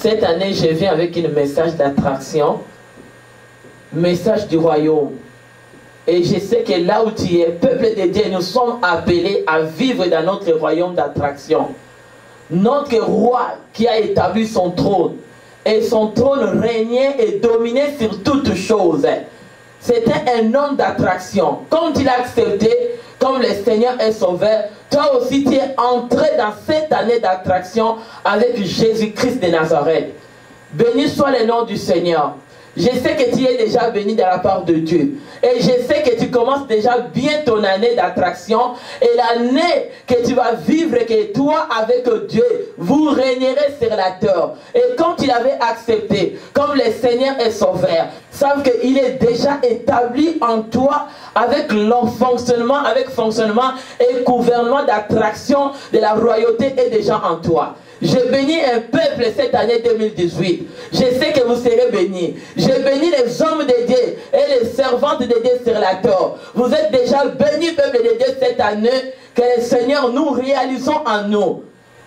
Cette année, je viens avec un message d'attraction, message du royaume. Et je sais que là où tu es, peuple de Dieu, nous sommes appelés à vivre dans notre royaume d'attraction. Notre roi qui a établi son trône, et son trône régnait et dominait sur toutes choses. C'était un homme d'attraction. Comme tu l'as accepté, comme le Seigneur est sauveur, toi aussi tu es entré dans cette année d'attraction avec Jésus-Christ de Nazareth. Béni soit le nom du Seigneur. Je sais que tu es déjà béni de la part de Dieu. Et je sais que tu commences déjà bien ton année d'attraction. Et l'année que tu vas vivre, que toi avec Dieu, vous régnerez sur la terre. Et comme tu l'avais accepté, comme le Seigneur est sauveur, sache qu'il est déjà établi en toi avec fonctionnement et gouvernement d'attraction de la royauté est déjà en toi. Je bénis un peuple cette année 2018. Je sais que vous serez bénis. Je bénis les hommes de Dieu et les servantes de Dieu sur la terre. Vous êtes déjà bénis, peuple de Dieu, cette année que le Seigneur nous réalisons en nous.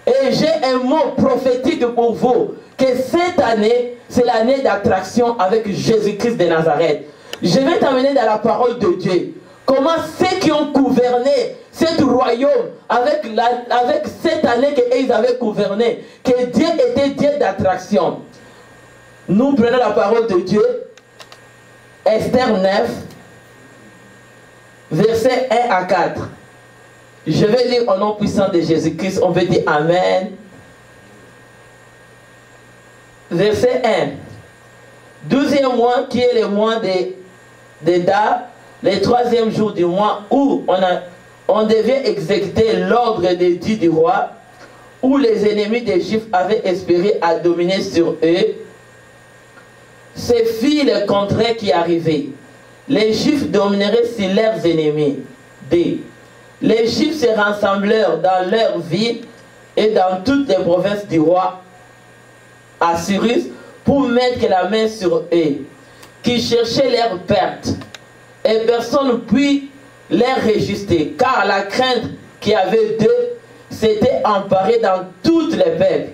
Et j'ai un mot prophétique pour vous. Que cette année, c'est l'année d'attraction avec Jésus-Christ de Nazareth. Je vais t'amener dans la parole de Dieu. Comment ceux qui ont gouverné cet royaume avec cette année qu'ils avaient gouverné, que Dieu était Dieu d'attraction. Nous prenons la parole de Dieu, Esther 9, versets 1 à 4. Je vais lire au nom puissant de Jésus-Christ, on veut dire Amen. Verset 1. 12e mois, qui est le mois de Dar, le 3e jour du mois où on devait exécuter l'ordre d'édit du roi, où les ennemis des Juifs avaient espéré à dominer sur eux, ce fut le contraire qui arrivait. Les Juifs domineraient sur leurs ennemis. D. Les Juifs se rassemblèrent dans leur ville et dans toutes les provinces du roi Assyrus pour mettre la main sur eux, qui cherchaient leur perte. Et personne ne put les résister, car la crainte qu'il y avait d'eux s'était emparée dans toutes les peuples.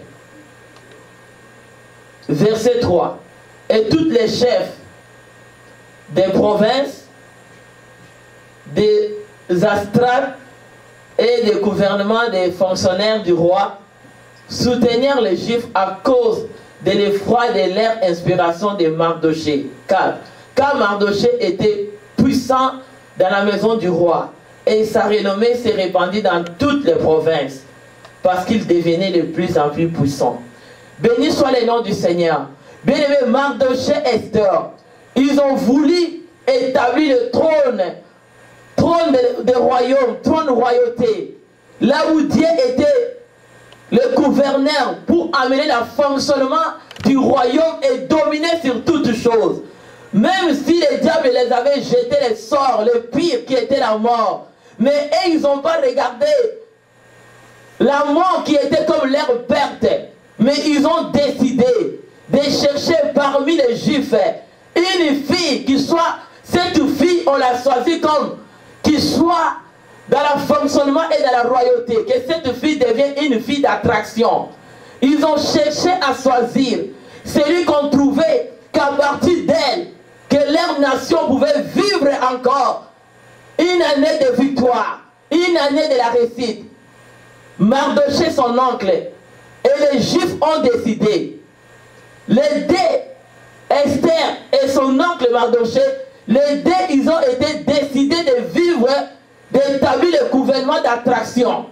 Verset 3. Et tous les chefs des provinces, des astrales et des gouvernements des fonctionnaires du roi soutenirent les Juifs à cause de l'effroi de leur inspiration de Mardoché. Car Mardoché était puissant dans la maison du roi, et sa renommée s'est répandue dans toutes les provinces, parce qu'il devenait de plus en plus puissant. Béni soit le nom du Seigneur. Bien-aimé, Mardoché et Esther, ils ont voulu établir le trône de royaume, trône de royauté, là où Dieu était le gouverneur pour amener le fonctionnement du royaume et dominer sur toutes choses. Même si les diables les avaient jeté les sorts, le pire qui était la mort. Mais eux, ils n'ont pas regardé la mort qui était comme leur perte. Mais ils ont décidé de chercher parmi les Juifs une fille qui soit, cette fille, on l'a choisie comme, qui soit dans le fonctionnement et dans la royauté. Que cette fille devienne une fille d'attraction. Ils ont cherché à choisir celui qu'on trouvait qu'à partir d'elle, que leur nation pouvait vivre encore une année de victoire, une année de la réussite. Mardoché, son oncle, et les Juifs ont décidé. Les deux, Esther et son oncle Mardoché, les deux, ils ont été décidés de vivre, d'établir le gouvernement d'attraction.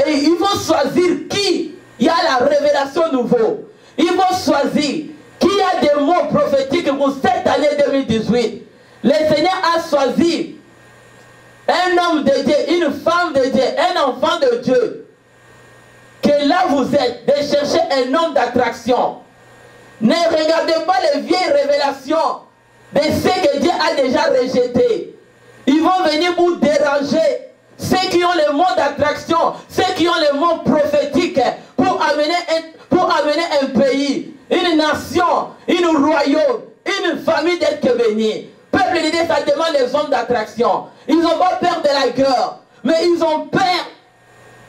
Et ils vont choisir qui il y a la révélation nouveau. Ils vont choisir qui a des mots prophétiques pour cette année 2018. Le Seigneur a choisi un homme de Dieu, une femme de Dieu, un enfant de Dieu. Que là vous êtes, de chercher un homme d'attraction. Ne regardez pas les vieilles révélations de ce que Dieu a déjà rejeté. Ils vont venir vous déranger. Ceux qui ont le mot d'attraction, ceux qui ont le mot prophétique pour amener un pays, une nation, un royaume, une famille d'être bénie. Peuple de Dieu, ça demande les hommes d'attraction. Ils n'ont pas peur de la guerre, mais ils ont peur.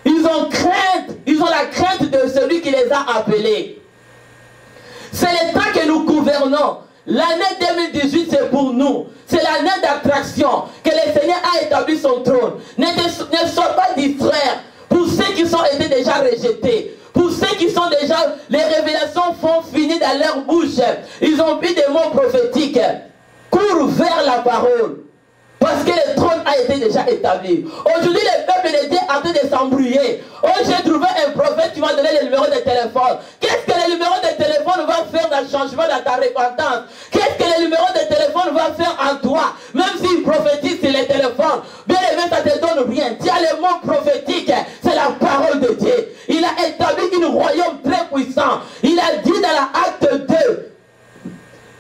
Ils ont crainte. Ils ont la crainte de celui qui les a appelés. C'est le temps que nous gouvernons. L'année 2018, c'est pour nous. C'est l'année d'attraction que le Seigneur a établi son trône. Ne sois pas distraire. Pour ceux qui sont été déjà rejetés, pour ceux qui sont déjà, les révélations font finir dans leur bouche. Ils ont vu des mots prophétiques. Cours vers la parole. Parce que le trône a été déjà établi. Aujourd'hui, le peuple de Dieu est en train de s'embrouiller. Oh, j'ai trouvé un prophète qui m'a donné le numéro de téléphone. Qu'est-ce que le numéro de téléphone va faire dans le changement, dans ta repentance? Qu'est-ce que le numéro de téléphone va faire en toi? Même s'il prophétise sur les téléphones, bien aimé, ça ne te donne rien. Tu as le mot prophétique, c'est la parole de Dieu. Il a établi un royaume très puissant. Il a dit dans l'acte 2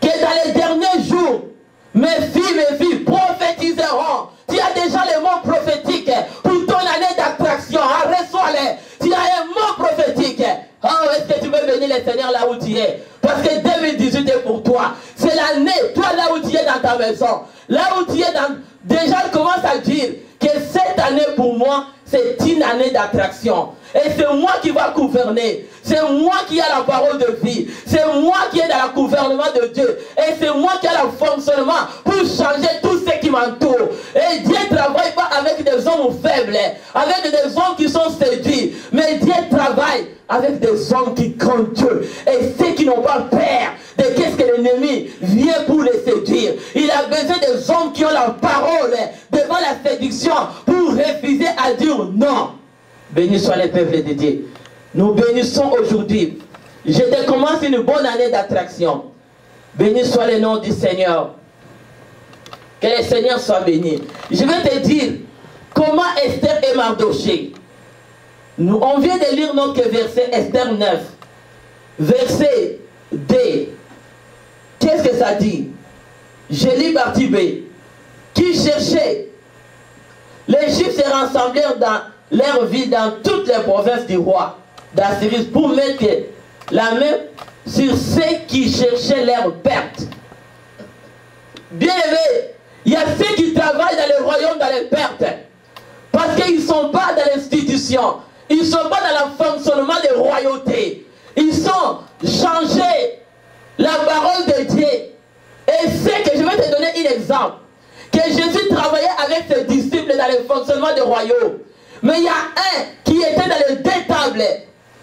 que dans les derniers jours, mes filles, prophétiseront. Tu as déjà les mots prophétiques pour ton année d'attraction. Reçois-les. Tu as un mot prophétique. Oh, est-ce que tu veux bénir le Seigneur là où tu es? Parce que 2018 est pour toi. C'est l'année, toi là où tu es dans ta maison. Là où tu es dans... Déjà, commence à dire que cette année pour moi, c'est une année d'attraction. Et c'est moi qui va gouverner. C'est moi qui ai la parole de vie. C'est moi qui est dans le gouvernement de Dieu. Et c'est moi qui ai le fonctionnement pour changer tout ce qui m'entoure. Et Dieu ne travaille pas avec des hommes faibles, avec des hommes qui sont séduits. Mais Dieu travaille avec des hommes qui comptent Dieu. Et ceux qui n'ont pas peur de qu'est-ce que l'ennemi vient pour les séduire. Il a besoin des hommes qui ont la parole devant la séduction pour refuser à dire non. Béni soit le peuple de Dieu. Nous bénissons aujourd'hui. Je te commence une bonne année d'attraction. Béni soit le nom du Seigneur. Que le Seigneur soit béni. Je vais te dire comment Esther et Mardoché. On vient de lire notre verset Esther 9. Verset D. Qu'est-ce que ça dit? Je lis partie B. Qui cherchait? Les Juifs se rassemblèrent dans leur vie dans toutes les provinces du roi d'Assyrie pour mettre la main sur ceux qui cherchaient leur perte. Bien aimé, il y a ceux qui travaillent dans le royaume dans les pertes. Parce qu'ils ne sont pas dans l'institution. Ils ne sont pas dans le fonctionnement de royauté. Ils sont changés la parole de Dieu. Et c'est que je vais te donner un exemple. Que Jésus travaillait avec ses disciples dans le fonctionnement du royaume. Mais il y a un qui était dans les deux tables.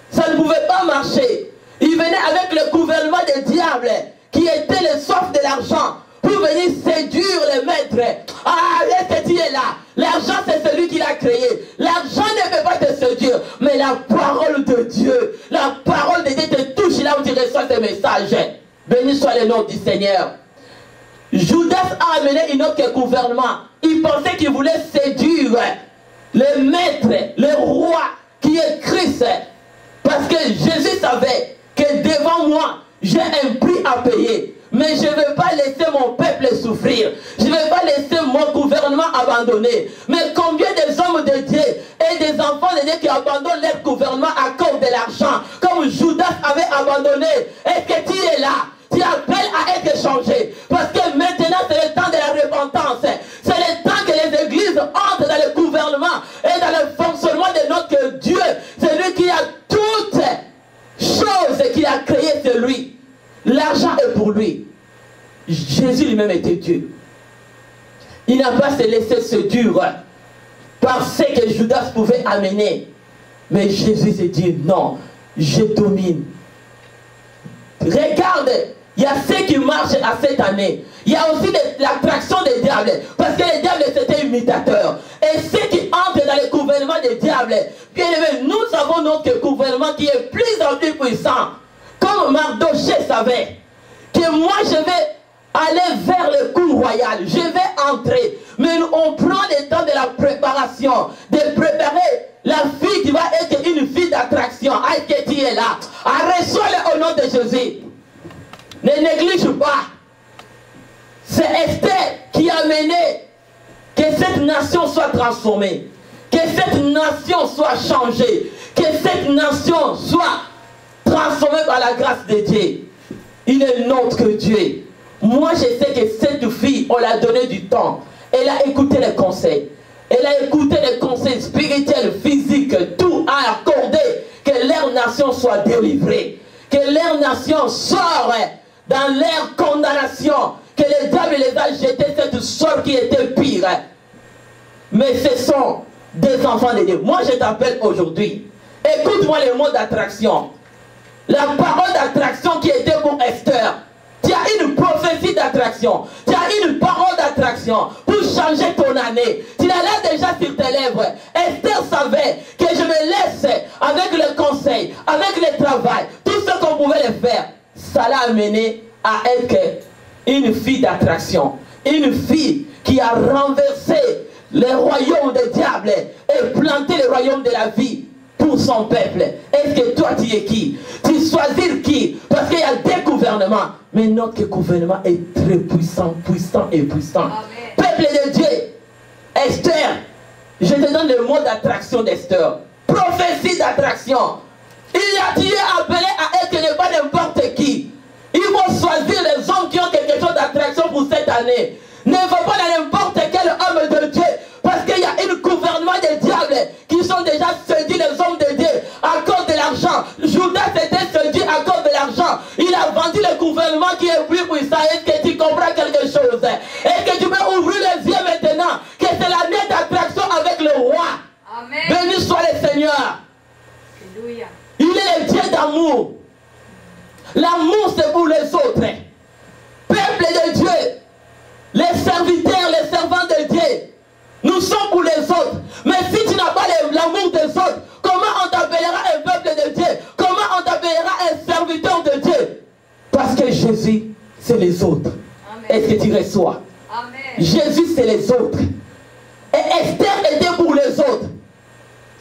Ça ne pouvait pas marcher. Il venait avec le gouvernement des diables, qui était le soif de l'argent, pour venir séduire les maîtres. Ah, est-ce que tu es là? L'argent, c'est celui qui l'a créé. L'argent ne peut pas te séduire. Mais la parole de Dieu, la parole de Dieu te touche là où tu reçois ces messages. Béni soit le nom du Seigneur. Judas a amené un autre gouvernement. Il pensait qu'il voulait séduire le maître, le roi qui est Christ. Parce que Jésus savait que devant moi, j'ai un prix à payer. Mais je ne vais pas laisser mon peuple souffrir. Je ne vais pas laisser mon gouvernement abandonner. Mais combien des hommes de Dieu et des enfants de Dieu qui abandonnent leur gouvernement à cause de l'argent, comme Judas avait abandonné. Est-ce que tu es là? Tu appelles à être changé. Parce que maintenant c'est le temps de la repentance. C'est le temps que les églises entrent dans le gouvernement et dans le fonctionnement de notre Dieu. C'est lui qui a toutes choses qu'il a créées, c'est lui. L'argent est pour lui. Jésus lui-même était Dieu. Il n'a pas se laissé séduire par ce que Judas pouvait amener. Mais Jésus s'est dit non, je domine. Regarde, il y a ceux qui marchent à cette année. Il y a aussi l'attraction des diables. Parce que les diables, c'était imitateur. Et ceux qui entrent dans le gouvernement des diables, bien aimé, nous avons notre gouvernement qui est plus en plus puissant. Comme Mardoché savait que moi je vais aller vers le cour royal. Je vais entrer. Mais on prend le temps de la préparation. De préparer la fille qui va être une fille d'attraction. Aïe, que tu es là. Reçois-le au nom de Jésus. Ne néglige pas. C'est Esther qui a mené que cette nation soit transformée. Que cette nation soit changée. Que cette nation soit transformée par la grâce de Dieu. Il est notre Dieu. Moi, je sais que cette fille, on l'a donné du temps. Elle a écouté les conseils. Elle a écouté les conseils spirituels, physiques, tout a accordé que leur nation soit délivrée. que leur nation sort dans leur condamnation, que le diable les a jetés cette sort qui était pire. Mais ce sont des enfants de Dieu. Moi, je t'appelle aujourd'hui. Écoute-moi le mot d'attraction. La parole d'attraction qui était pour Esther. Tu as une prophétie d'attraction. Tu as une parole d'attraction pour changer ton année. Tu l'as déjà sur tes lèvres. Esther savait que je me laisse avec le conseil, avec le travail, tout ce qu'on pouvait le faire. Ça l'a amené à être une fille d'attraction. Une fille qui a renversé le royaume du diable et planté le royaume de la vie pour son peuple. Est-ce que toi tu es qui? Tu choisis qui? Parce qu'il y a des gouvernements. Mais notre gouvernement est très puissant, puissant et puissant. Amen. Peuple de Dieu, Esther, je te donne le mot d'attraction d'Esther. Prophétie d'attraction. Tu es appelé à être pas n'importe qui. Il faut choisir les hommes qui ont quelque chose d'attraction pour cette année. Ne va pas dans n'importe quel homme de Dieu. Parce qu'il y a un gouvernement des diables qui sont déjà séduits les hommes de Dieu à cause de l'argent. Judas était séduit à cause de l'argent. Il a vendu le gouvernement qui est plus puissant. Est-ce que tu comprends quelque chose? Est-ce que tu peux ouvrir les yeux maintenant que c'est l'année d'attraction avec le roi? Amen. Béni soit le Seigneur. Alléluia. Il est le Dieu d'amour. L'amour c'est pour les autres. Peuple de Dieu, les serviteurs, les servants de Dieu, nous sommes pour les autres. Mais si tu n'as pas l'amour des autres, comment on t'appellera un peuple de Dieu? Comment on t'appellera un serviteur de Dieu? Parce que Jésus, c'est les autres. Est-ce que tu reçois? Amen. Jésus, c'est les autres. Et Esther était pour les autres.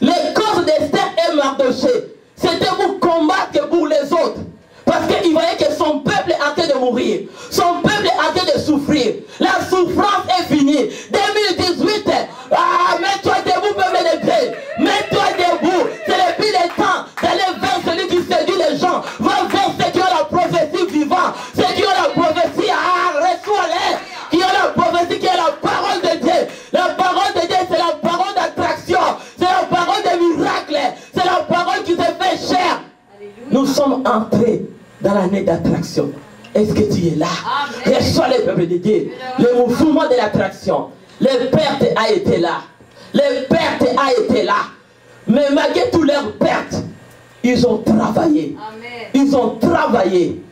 Les causes d'Esther et Mardochée, c'était pour combattre pour les autres. Parce qu'il voyait que son peuple est en train de mourir. Son peuple est en train de souffrir. La souffrance est finie. 2018, mets-toi debout, peuple de Dieu. Mets-toi debout. C'est le plus des temps d'aller vers celui qui séduit les gens. Va vers ceux qui ont la prophétie vivante. Ceux qui ont la prophétie, reçois-les. Qui ont la prophétie, qui ont la parole de Dieu. La parole de Dieu, c'est la parole d'attraction. C'est la parole de miracle. C'est la parole qui se fait chair. Nous sommes entrés dans l'année d'attraction. Est-ce que tu es là? Reçois le peuple de Dieu. Le mouvement de l'attraction. Les pertes a été là. Les pertes a été là. Mais malgré toutes leurs pertes, ils ont travaillé. Amen. Ils ont travaillé.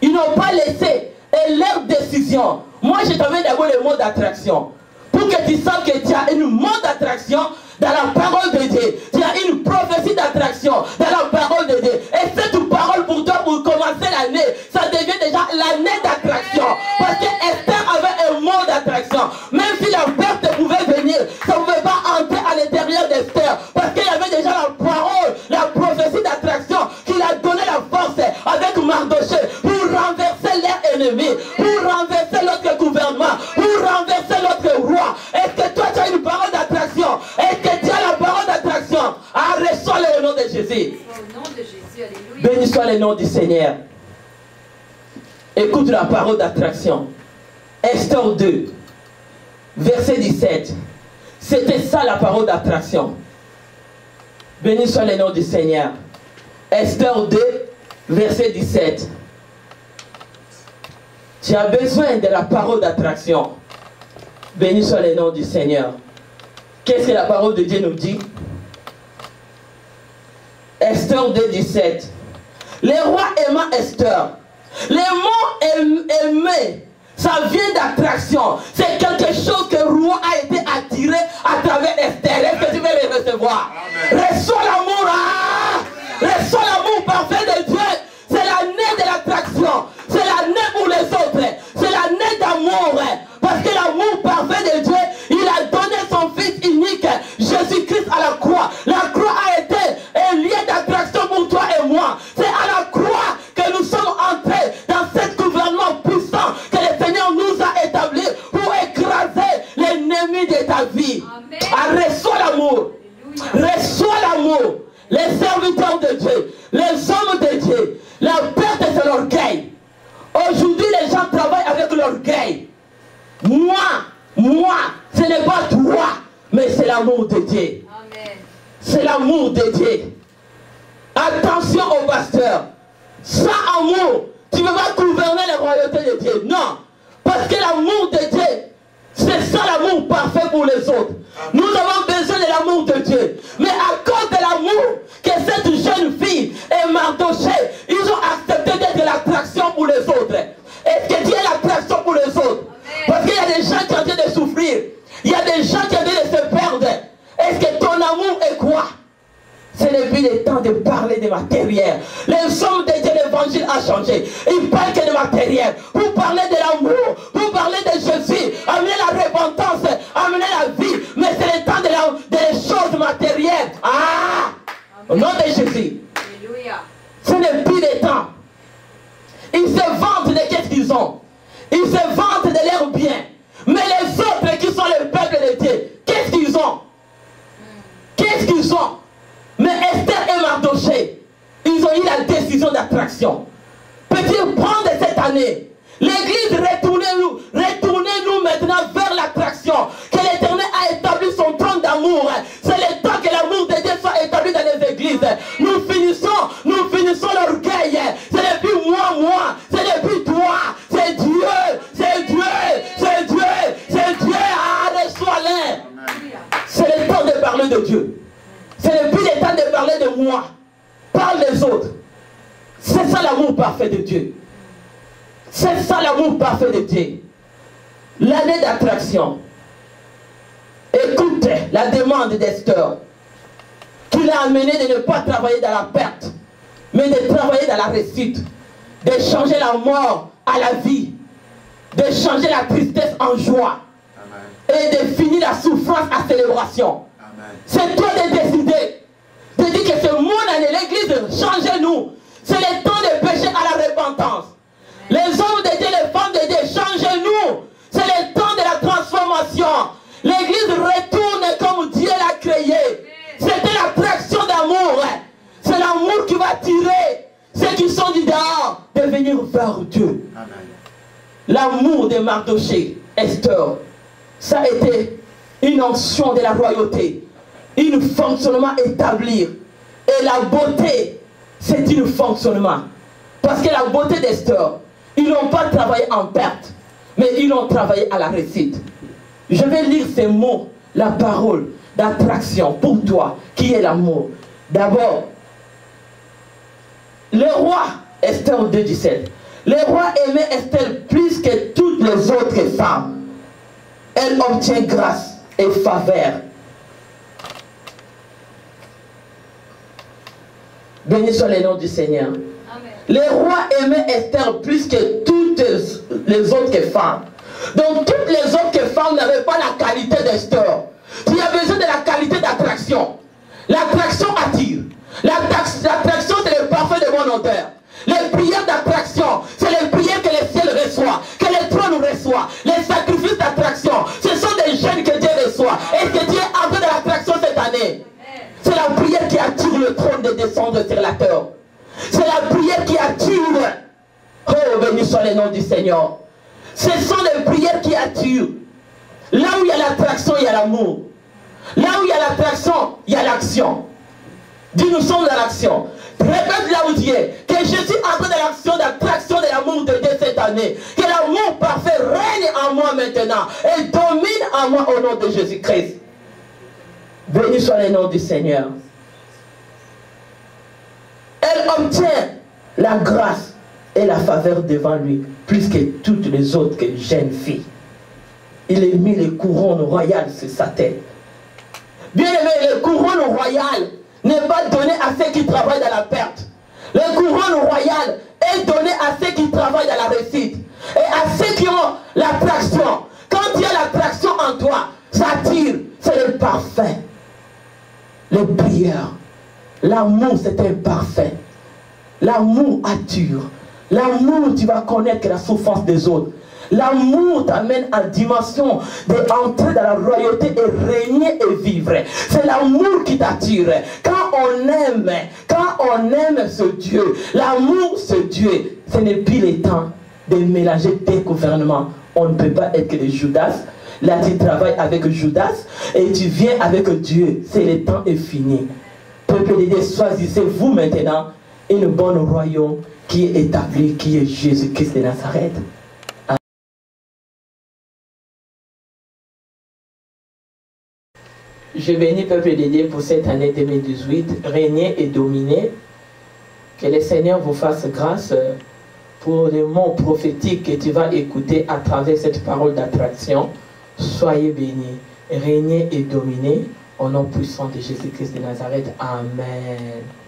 Ils n'ont pas laissé. Et leur décision. Moi, je t'amène d'abord le mot d'attraction. Pour que tu saches que tu as une mot d'attraction dans la parole de Dieu. Tu as une prophétie d'attraction dans la parole de Dieu. Et cette parole pour toi, pour commencer l'année, ça devient déjà l'année d'attraction. Parce que Esther avait un mot d'attraction. Même si la perte pouvait venir, ça ne pouvait pas entrer à l'intérieur d'Esther. Parce qu'il y avait déjà la parole, la prophétie d'attraction qui a donné la force avec Mardochée pour renverser leurs ennemis, pour renverser notre gouvernement, pour renverser notre roi. Est-ce que toi tu as une parole d'attraction? Est-ce que tu as la parole d'attraction? Reçois-le au nom de Jésus. Au nom de Jésus, alléluia. Béni soit le nom du Seigneur. Écoute la parole d'attraction. Esther 2, verset 17. C'était ça la parole d'attraction. Béni soit le nom du Seigneur. Esther 2, verset 17. Tu as besoin de la parole d'attraction. Béni soit le nom du Seigneur. Qu'est-ce que la parole de Dieu nous dit? Esther 2, 17. Le roi aima Esther. Le mot aimer, ça vient d'attraction. C'est quelque chose que le roi a été attiré à travers Esther. Est-ce que tu veux le recevoir? Reçois l'amour. Reçois l'amour parfait de Dieu. C'est l'année de l'attraction. C'est l'année pour les autres. C'est l'année d'amour. Parce que l'amour parfait de Dieu, il a donné son Fils unique, Jésus-Christ à la croix. La croix a été un lien d'attraction pour toi et moi. C'est à la croix que nous sommes entrés dans ce gouvernement puissant que le Seigneur nous a établi pour écraser l'ennemi de ta vie. Reçois l'amour. Reçois l'amour. Les serviteurs de Dieu, les hommes de Dieu, la perte c'est l'orgueil. Aujourd'hui les gens travaillent avec l'orgueil. Moi, ce n'est pas toi, mais c'est l'amour de Dieu. C'est l'amour de Dieu. Attention aux pasteurs. Sans amour, tu ne peux pas gouverner la royauté de Dieu. Non. Parce que l'amour de Dieu, c'est ça l'amour parfait pour les autres. Nous avons besoin de l'amour de Dieu. Mais à cause de l'amour que cette jeune fille et Mardoché, ils ont accepté d'être l'attraction pour les autres. Est-ce que Dieu est l'attraction pour les autres? Parce qu'il y a des gens qui ont envie de souffrir. Il y a des gens qui ont envie de se perdre. Est-ce que ton amour est quoi? Ce n'est plus le temps de parler de matériel. Les hommes de Dieu, l'évangile a changé. Ils parlent que de matériel. Vous parlez de l'amour. Vous parlez de Jésus. Amenez la repentance. Amenez la vie. Mais c'est le temps de les choses matérielles. Ah! Au nom de Jésus. Alléluia. Ce n'est plus le temps. Ils se vantent de qu'est-ce qu'ils ont. Ils se vantent de leurs biens. Mais les autres qui sont le peuple de Dieu, qu'est-ce qu'ils ont? Qu'est-ce qu'ils ont? Mais Esther et Mardoché, ils ont eu la décision d'attraction. Peux-tu prendre cette année, l'église, retournez-nous maintenant vers l'attraction. Que l'Éternel a établi son trône d'amour. C'est le temps que l'amour de Dieu soit établi dans les églises. Nous finissons l'orgueil. Ce n'est plus moi, ce n'est plus toi. C'est Dieu, c'est Dieu, c'est Dieu, c'est Dieu. Ah, reçois-le. C'est le temps de parler de Dieu. Ce n'est plus le temps de parler de moi. Parle des autres. C'est ça l'amour parfait de Dieu. C'est ça l'amour parfait de Dieu. L'année d'attraction. Écoute la demande d'Esther, qui l'a amené de ne pas travailler dans la perte, mais de travailler dans la réussite, de changer la mort à la vie, de changer la tristesse en joie. Amen. Et de finir la souffrance à célébration. C'est toi de décider, de dire que c'est mon année, l'église, changez-nous. C'est le temps de pécher à la repentance. Les hommes de Dieu, les femmes de Dieu, changez-nous. C'est le temps de la transformation. L'église retourne comme Dieu l'a créé. C'était l'attraction d'amour. C'est l'amour qui va tirer ceux qui sont du dehors de venir vers Dieu. L'amour de Mardoché, Esther, ça a été une onction de la royauté. Un fonctionnement établi. Et la beauté, c'est un fonctionnement. Parce que la beauté d'Esther, ils n'ont pas travaillé en perte, mais ils ont travaillé à la réussite. Je vais lire ces mots, la parole d'attraction pour toi, qui est l'amour. D'abord, le roi, Esther 2,17. Le roi aimait Esther plus que toutes les autres femmes. Elle obtient grâce et faveur. Béni soit le nom du Seigneur. Amen. Le roi aimait Esther plus que toutes les autres femmes. Donc toutes les autres femmes n'avaient pas la qualité d'Esther. Tu as besoin de la qualité d'attraction. L'attraction attire. L'attraction, c'est le parfum de mon odeur. Les prières d'attraction, c'est les prières que le ciel reçoit, que le trône reçoit. Les sacrifices d'attraction, ce sont des jeunes que Dieu reçoit. Est-ce que Dieu est en train de l'attraction cette année? C'est la prière qui attire le trône de descendre sur la terre. C'est la prière qui attire. Oh, béni soit le nom du Seigneur. Ce sont les prières qui attirent. Là où il y a l'attraction, il y a l'amour. Là où il y a l'attraction, il y a l'action. Dis, nous sommes dans l'action. Répète là où tu es, que je suis en train de l'action d'attraction de l'amour de Dieu cette année. Que l'amour parfait règne en moi maintenant et domine en moi au nom de Jésus-Christ. Béni soit le nom du Seigneur. Elle obtient la grâce et la faveur devant lui, plus que toutes les autres jeunes filles. Il a mis les couronnes royales sur sa tête. Bien aimé, les couronnes royales n'est pas donné à ceux qui travaillent dans la perte. Le couronne royal est donné à ceux qui travaillent dans la réussite. Et à ceux qui ont l'attraction. Quand il y a l'attraction en toi, ça attire. C'est le parfait. Le prière. L'amour, c'est un parfait. L'amour attire. L'amour, tu vas connaître la souffrance des autres. L'amour t'amène en dimension d'entrer dans la royauté et régner et vivre. C'est l'amour qui t'attire. Quand on aime ce Dieu, l'amour ce Dieu, ce n'est plus le temps de mélanger tes gouvernements. On ne peut pas être que des Judas. Là, tu travailles avec Judas et tu viens avec Dieu. C'est le temps est fini. Peuple de Dieu, choisissez-vous maintenant une bonne royaume qui est établi, qui est Jésus-Christ de Nazareth. Je bénis peuple de Dieu pour cette année 2018, régner et dominer. Que le Seigneur vous fasse grâce pour les mots prophétiques que tu vas écouter à travers cette parole d'attraction. Soyez bénis, régnez et dominez au nom puissant de Jésus-Christ de Nazareth. Amen.